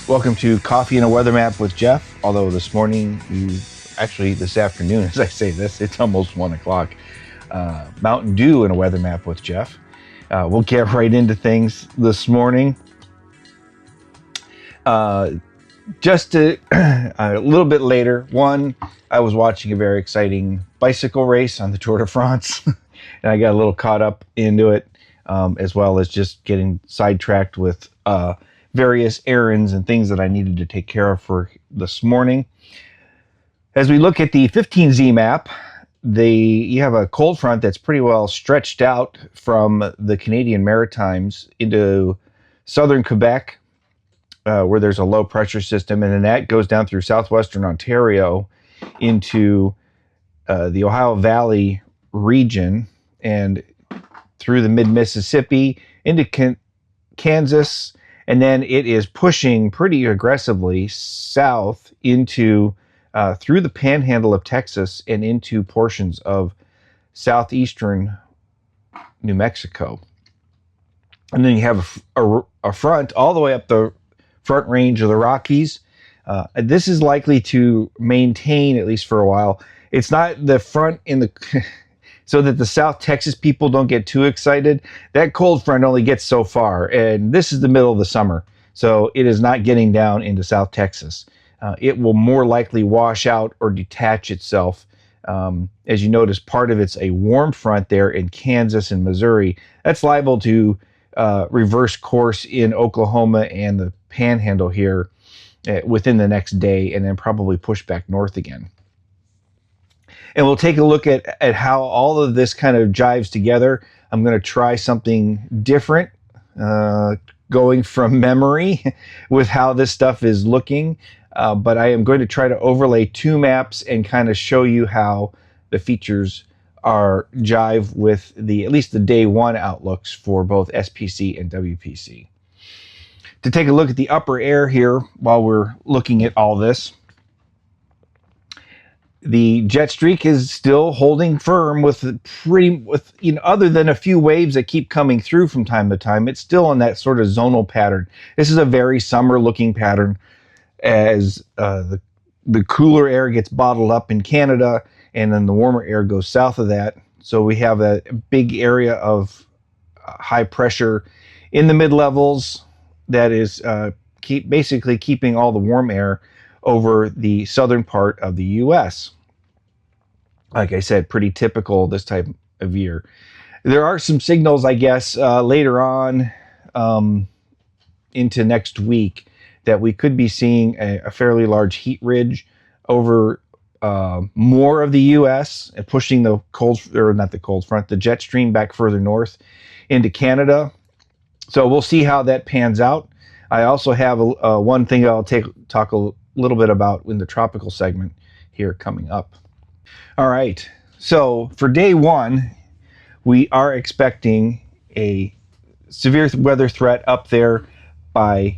Welcome to Coffee and a Weather Map with Jeff. Although this morning, this afternoon, as I say this, it's almost 1 o'clock. Mountain Dew and a Weather Map with Jeff. We'll get right into things this morning. Just a little bit later, I was watching a very exciting bicycle race on the Tour de France, and I got a little caught up into it, as well as just getting sidetracked with various errands and things that I needed to take care of for this morning. As we look at the 15Z map, you have a cold front that's pretty well stretched out from the Canadian Maritimes into southern Quebec, where there's a low pressure system, and then that goes down through southwestern Ontario into the Ohio Valley region and through the mid-Mississippi into Kansas, and then it is pushing pretty aggressively south into through the panhandle of Texas and into portions of southeastern New Mexico. And then you have a front all the way up the front range of the Rockies. This is likely to maintain at least for a while. It's not the front in the so that the South Texas people don't get too excited. That cold front only gets so far, and this is the middle of the summer, so it is not getting down into South Texas. It will more likely wash out or detach itself. As you notice, part of it's a warm front there in Kansas and Missouri. That's liable to reverse course in Oklahoma and the Panhandle here within the next day, and then probably push back north again. And we'll take a look at how all of this kind of jives together. I'm going to try something different, going from memory with how this stuff is looking. But I am going to try to overlay two maps and kind of show you how the features are jive with at least the day one outlooks for both SPC and WPC. To take a look at the upper air here while we're looking at all this, the jet streak is still holding firm other than a few waves that keep coming through from time to time. It's still in that sort of zonal pattern. This is a very summer looking pattern as the cooler air gets bottled up in Canada, and then the warmer air goes south of that. So we have a big area of high pressure in the mid-levels that is basically keeping all the warm air over the southern part of the U.S. Like I said, pretty typical this type of year. There are some signals, I guess, later on into next week that we could be seeing a fairly large heat ridge over more of the U.S. and pushing the the jet stream back further north into Canada. So we'll see how that pans out. I also have one thing I'll talk a little bit about in the tropical segment here coming up. All right, so for day one, we are expecting a severe weather threat up there by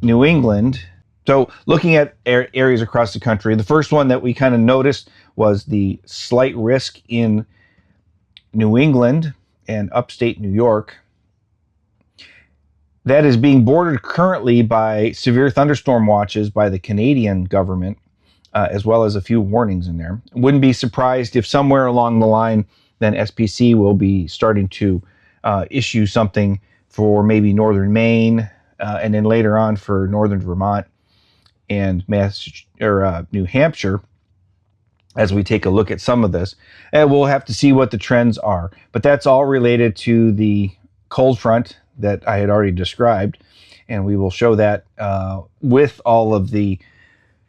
New England. So looking at areas across the country, the first one that we kind of noticed was the slight risk in New England and upstate New York. That is being bordered currently by severe thunderstorm watches by the Canadian government, as well as a few warnings in there. Wouldn't be surprised if somewhere along the line, then SPC will be starting to issue something for maybe northern Maine, and then later on for northern Vermont and New Hampshire, as we take a look at some of this. And we'll have to see what the trends are. But that's all related to the cold front that I had already described, and we will show that with all of the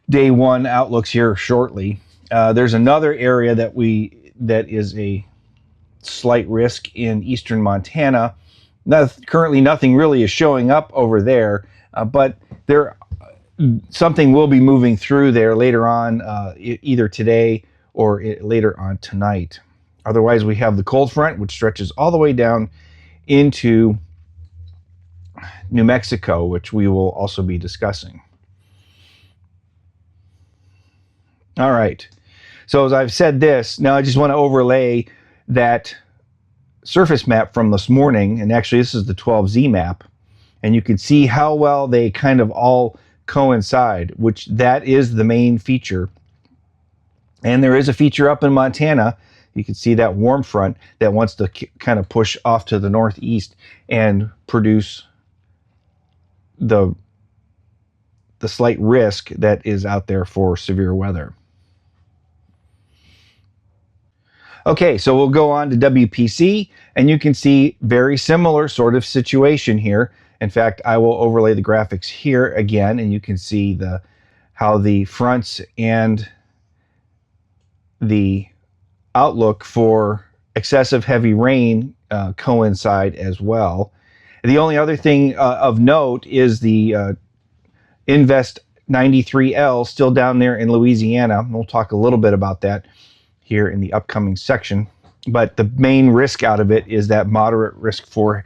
day one outlooks here shortly. There's another area that is a slight risk in eastern Montana. Currently nothing really is showing up over there, but something will be moving through there later on, either today or later on tonight. Otherwise, we have the cold front, which stretches all the way down into New Mexico, which we will also be discussing. All right. So as I've said this, now I just want to overlay that surface map from this morning, and actually this is the 12Z map, and you can see how well they kind of all coincide, which that is the main feature. And there is a feature up in Montana. You can see that warm front that wants to kind of push off to the northeast and produce the slight risk that is out there for severe weather. Okay, so we'll go on to WPC, and you can see very similar sort of situation here. In fact, I will overlay the graphics here again, and you can see how the fronts and the outlook for excessive heavy rain coincide as well. The only other thing of note is the Invest 93L still down there in Louisiana. We'll talk a little bit about that here in the upcoming section. But the main risk out of it is that moderate risk for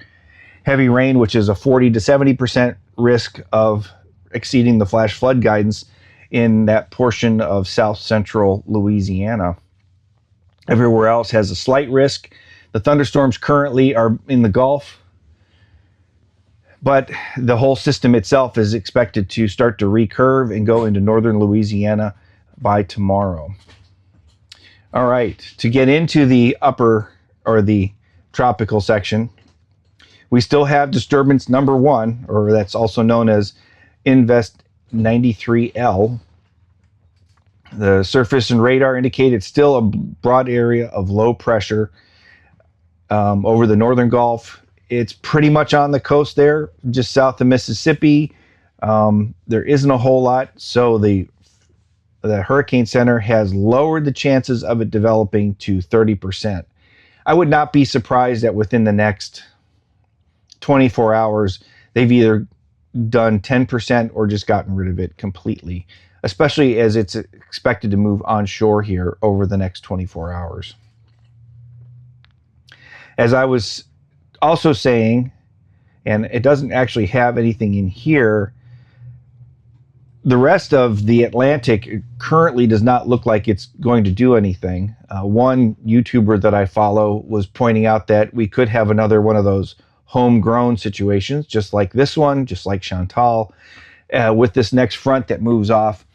heavy rain, which is a 40 to 70% risk of exceeding the flash flood guidance in that portion of south central Louisiana. Everywhere else has a slight risk. The thunderstorms currently are in the Gulf, but the whole system itself is expected to start to recurve and go into northern Louisiana by tomorrow. All right, to get into the upper or the tropical section, we still have disturbance number 1, or that's also known as Invest 93L. The surface and radar indicate it's still a broad area of low pressure over the northern Gulf. It's pretty much on the coast there, just south of Mississippi. There isn't a whole lot, so the Hurricane Center has lowered the chances of it developing to 30%. I would not be surprised that within the next 24 hours, they've either done 10% or just gotten rid of it completely, especially as it's expected to move onshore here over the next 24 hours. As I was also saying, and it doesn't actually have anything in here, the rest of the Atlantic currently does not look like it's going to do anything. One YouTuber that I follow was pointing out that we could have another one of those homegrown situations, just like this one, just like Chantal, with this next front that moves off.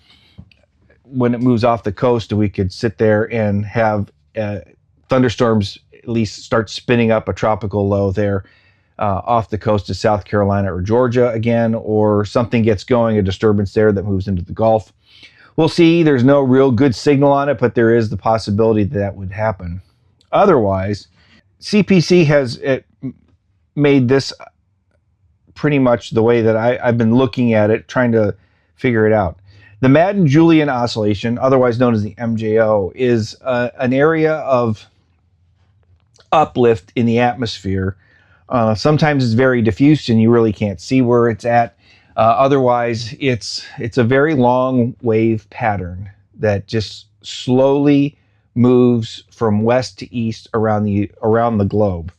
When it moves off the coast, we could sit there and have thunderstorms at least start spinning up a tropical low there off the coast of South Carolina or Georgia again, or something gets going, a disturbance there that moves into the Gulf. We'll see. There's no real good signal on it, but there is the possibility that that would happen. Otherwise, CPC has made this pretty much the way that I've been looking at it, trying to figure it out. The Madden-Julian Oscillation, otherwise known as the MJO, is an area of uplift in the atmosphere. Sometimes it's very diffuse and you really can't see where it's at. Otherwise, it's a very long wave pattern that just slowly moves from west to east around the globe.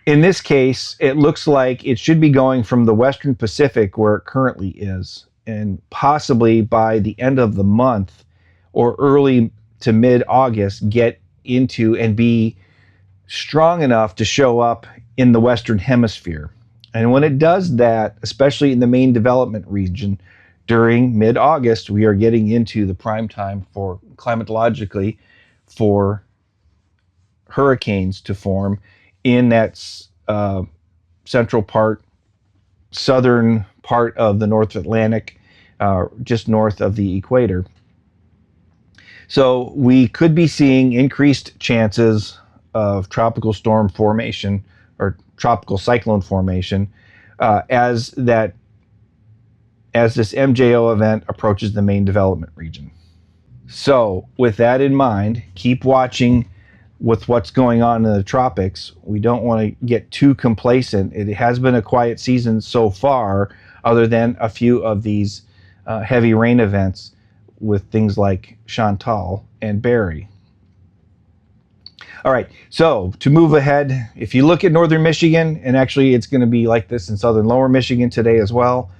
In this case, it looks like it should be going from the Western Pacific, where it currently is, and possibly by the end of the month or early to mid-August, get into and be strong enough to show up in the Western Hemisphere. And when it does that, especially in the main development region, during mid-August, we are getting into the prime time for climatologically for hurricanes to form in that central part, southern part of the North Atlantic, just north of the equator. So we could be seeing increased chances of tropical storm formation or tropical cyclone formation as this MJO event approaches the main development region. So with that in mind, keep watching with what's going on in the tropics. We don't want to get too complacent. It has been a quiet season so far, other than a few of these heavy rain events with things like Chantal and Barry. All right, so to move ahead, if you look at northern Michigan, and actually it's going to be like this in southern lower Michigan today as well,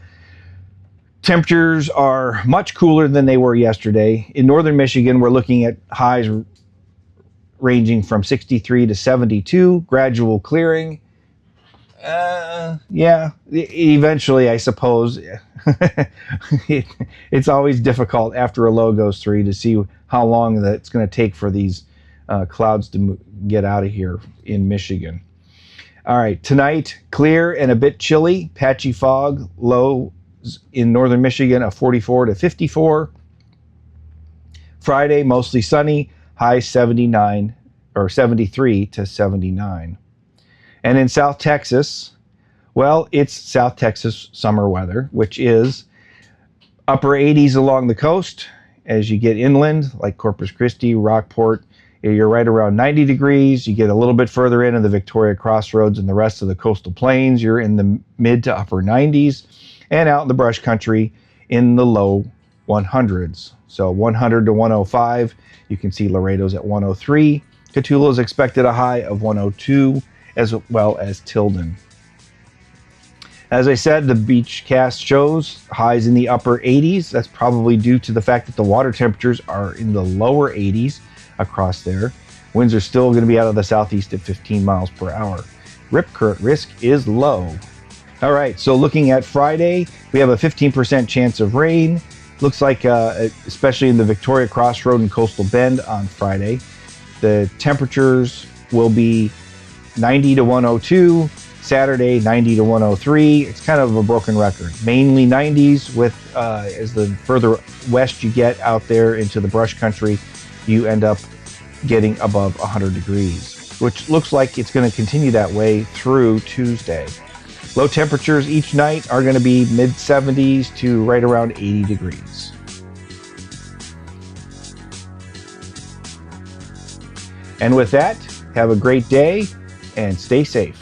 temperatures are much cooler than they were yesterday. In northern Michigan, we're looking at highs ranging from 63 to 72, gradual clearing. Yeah, eventually, I suppose. It's always difficult after a low goes through to see how long that it's going to take for these clouds to get out of here in Michigan. All right, tonight, clear and a bit chilly, patchy fog, lows in northern Michigan of 44 to 54. Friday, mostly sunny, high 79 or 73 to 79. And in South Texas, well, it's South Texas summer weather, which is upper 80s along the coast. As you get inland, like Corpus Christi, Rockport, you're right around 90 degrees. You get a little bit further in the Victoria Crossroads and the rest of the coastal plains, you're in the mid to upper 90s. And out in the brush country, in the low 100s. So 100 to 105. You can see Laredo's at 103. Cotulla's expected a high of 102, as well as Tilden. As I said, the beach cast shows highs in the upper 80s. That's probably due to the fact that the water temperatures are in the lower 80s across there. Winds are still going to be out of the southeast at 15 miles per hour. Rip current risk is low. All right, so looking at Friday, we have a 15% chance of rain. Looks like, especially in the Victoria Crossroad and Coastal Bend on Friday, the temperatures will be 90 to 102. Saturday, 90 to 103. It's kind of a broken record. Mainly 90s with, as the further west you get out there into the brush country, you end up getting above 100 degrees, which looks like it's going to continue that way through Tuesday. Low temperatures each night are going to be mid 70s to right around 80 degrees. And with that, have a great day and stay safe.